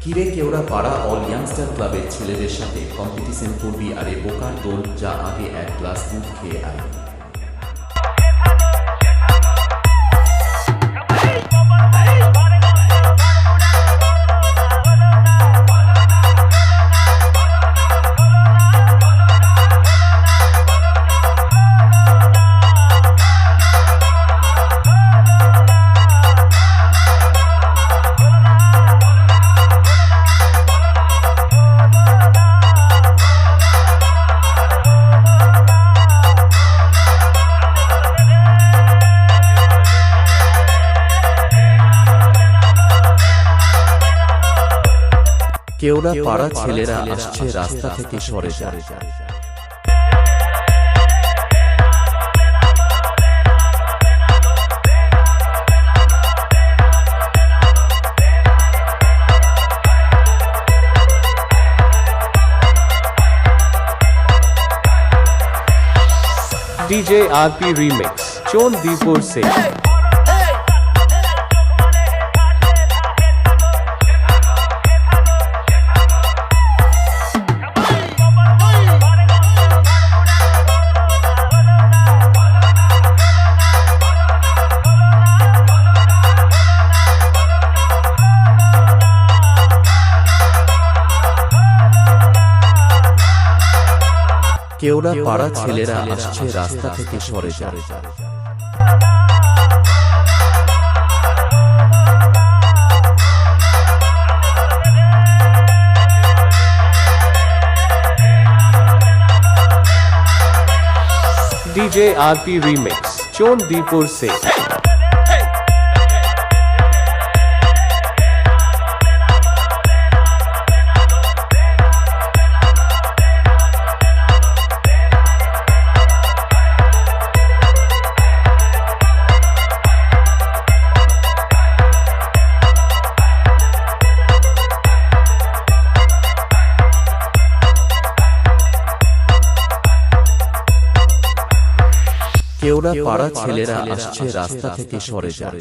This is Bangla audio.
কিরে কেওড়া পাড়া অল ইয়াংস্টার ক্লাবের ছেলেদের সাথে কম্পিটিশন করবি? আরে বোকার দোল, যা আগে এক গ্লাস দুধ খেয়ে আয়। কেওড়া পাড়া ছেলেরা আসছে, রাস্তা থেকে সরে যায়। DJ RP Remix, Chondipur se। কেওড়া পাড়া ছেলেরা আসছে, রাস্তা থেকে সরে যায়। DJ RP Remix, Chondipur se। কেওড়া পাড়া ছেলেরা আসছে, রাস্তা থেকে সরে যায়।